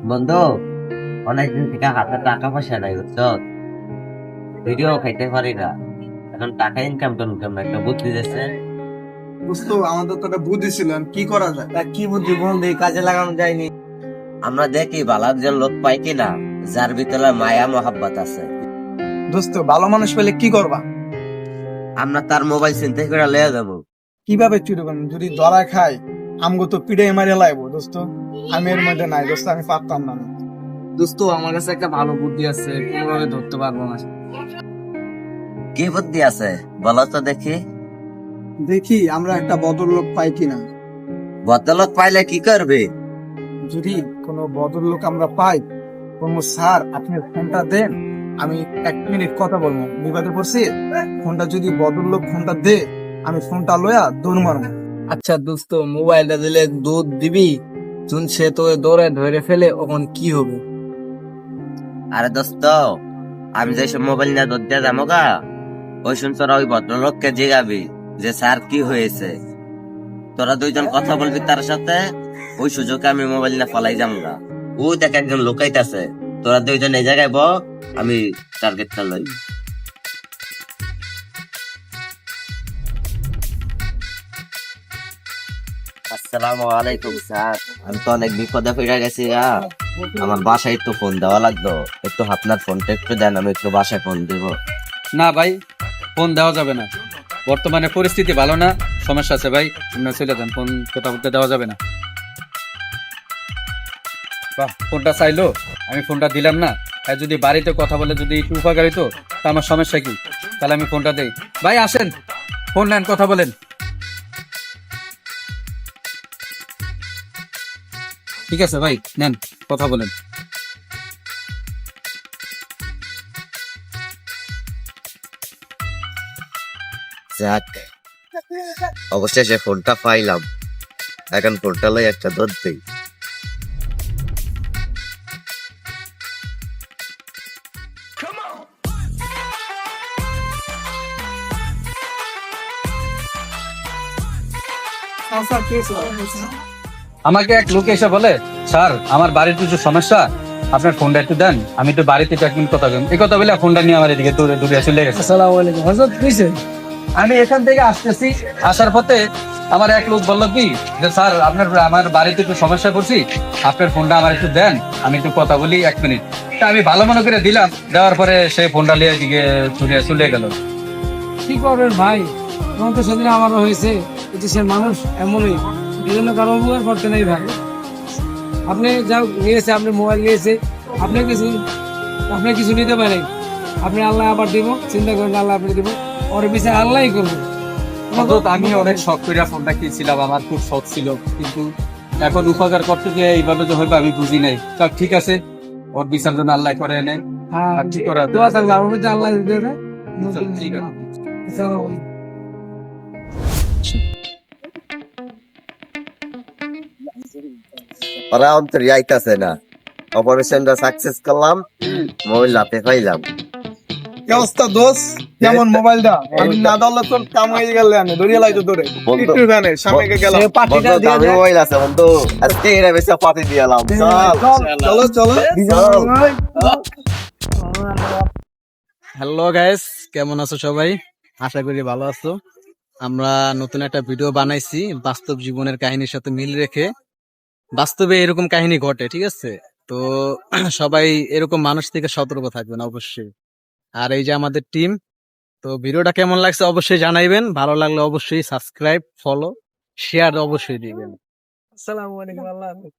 বন্ধু, অনেকদিন থেকে হাতে টাকা পয়সা নাই বুঝছো। ভিডিও খাইতে পারি না, এখন টাকা ইনকাম করুন কেমন একটা বুদ্ধি দিচ্ছে। বুঝতো আমাদের তো একটা বুদ্ধি ছিল, এখন কি করা যায়? তা কি বুদ্ধি বন্ধু, এই কাজে লাগানো যায়নি? আমরা দেখি ভালো একজন লোক পাই কিনা যার ভিতরে মায়া মহাব্বত আছে। দোস্ত, ভালো মানুষ পেলে কি করবা? আমরা তার মোবাইল চিন্তা করে লয়ে যাবো। কিভাবে চুরি করবো? যদি ধরা খাই আমগো তো পিড়ে মারে লাইবো দোস্ত। আমি এর মধ্যে নাই দোস্ত, আমি পারতাম না। দোস্ত, আমার কাছে একটা ভালো বুদ্ধি আছে, কোনোভাবে ধরতে পারবো না। কি বুদ্ধি আছে বলো তো দেখি। দেখি আমরা একটা ভদ্রলোক পাই কিনা। ভদ্রলোক পাইলে কি করবে? যদি কোনো ভদ্রলোক আমরা পাই, বলবো স্যার আপনি ফোনটা দেন, আমি 1 মিনিট কথা বলবো, বিপদে পড়ছি। ফোনটা যদি ভদ্রলোক ফোনটা দে, আমি ফোনটা লয়া দৌড় মারবো। আচ্ছা দোস্ত, মোবাইলটা দিলে দুধ দিবি, যখন সে তোকে দৌড়ে ধরে ফেলে তখন কি হবে? আরে দোস্ত, আমি যে সব মোবাইল নিয়ে দৌড় দিয়ে যাবো গা, ওই শুন তোরা ওই ভদ্রলোককে জিগাবি যে স্যার কি হয়েছে। তোরা দুইজন কথা বলবি তার সাথে, ওই সুযোগে আমি মোবাইল নিয়ে ফলাই যাবো গা। ও দেখ একজন লোকাইতেছে, তোরা দুইজন এই জায়গায় ব, আমি টার্গেটটা লই। আসসালামু আলাইকুম স্যার, আমি তো অনেক বিপদে পড়ে গেছি। আমার বাসায় একটু ফোন দেওয়া লাগতো, একটু আপনার ফোনটা একটু দেন, আমি একটু বাসায় ফোন দিব। না ভাই, ফোন দেওয়া যাবে না, বর্তমানে পরিস্থিতি ভালো না, সমস্যা আছে ভাই, আপনি চলে যান, ফোন কথা বলতে দেওয়া যাবে না। বাহ, ফোনটা চাইলো, আমি ফোনটা দিলাম না। আর যদি বাড়িতে কথা বলে যদি একটু উপকার হইতো, তা আমার সমস্যা কি? তাহলে আমি ফোনটা দেই। ভাই আসেন, ফোন নেন, কথা বলেন। ঠিক আছে ভাই, নেন, কথা বলেন। যাক, অবশেষে ফোনটা পাইলাম, এখন ফোনটা লই একটা দৌড় দিই। আমাকে এক লোক এসে বলে, স্যার আমার বাড়ির কিছু সমস্যা, আপনার ফোনটা একটু দেন, আমি তো বাড়িতে একটু 1 মিনিট কথা বলবো। এই কথা বলে ফোনটা নিয়ে আমার এদিকে দূরে দূরে চলে গেছে। আসসালামু আলাইকুম হযরত, কইছেন? আমি এখান থেকে আসতেছি, আসার পথে আমার এক লোক বললো কি যে স্যার আমার বাড়িতে একটু সমস্যা করছি, আপনার ফোনটা আমার একটু দেন, আমি একটু কথা বলি 1 মিনিট। তা আমি ভালো মনে করে দিলাম, দেওয়ার পরে সে ফোনটা নিয়ে এদিকে চলে গেল। কি করবেন ভাই, তখন তো সেদিন আমারও হয়েছে। দেশের মানুষ এমনই, এই জন্য কারো উপকার করতে নেই ভাই। আপনি যা নিয়েছে, আপনি মোবাইল নিয়েছে, আপনি কিছু নিতে পারেন, আপনি আল্লাহ আবার দিব, চিন্তা করেন আল্লাহ আপনি দিব, ওর বিচার আল্লাহই করবে। অন্তত আমি অনেক শখ করে ফোনটা কিনছিলাম, আমার খুব শখ ছিল, কিন্তু এখন উপকার করতে গিয়ে এইভাবে যে হইবে আমি বুঝি নাই। সব ঠিক আছে, ওর বিচার জন্য আল্লাহ করে এনে। হ্যাঁ, আর কি করা দোয়া থাকবে আমার প্রতি, আল্লাহ দিতে দেয়। ঠিক আছে। আসসালামু আলাইকুম। ওরা অন্তর আইতাছে না, অপারেশনটা সাকসেস করলাম, মোবাইল হাতে পাইলাম। কি অবস্থা দোষ? কেমন মোবাইলটা? আমি না ধরলে তোর কাম হয়ে গেলে আমি ধরিয়ে লাইতো তোরে। বন্ধু, একটু জানে সামনে গেলাম। সে পার্টিটা বন্ধু, দিয়ে দামি দেয়। মোবাইল আছে বন্ধু, আজকে এরা বেশি পাতি দিয়ালাম। চলো চলো। হ্যালো গাইস, কেমন আছো সবাই? আশা করি ভালো আছো। আমরা নতুন একটা ভিডিও বানাইছি বাস্তব জীবনের কাহিনীর সাথে মিল রেখে। বাস্তবে এরকম কাহিনী ঘটে, ঠিক আছে? তো সবাই এরকম মানুষ থেকে সতর্ক থাকবেন অবশ্যই। আর এই যে আমাদের টিম, তো ভিডিওটা কেমন লাগছে অবশ্যই জানাইবেন, ভালো লাগলে অবশ্যই সাবস্ক্রাইব, ফলো, শেয়ার অবশ্যই দিবেন। আসসালামু আলাইকুম, আল্লাহ হাফেজ।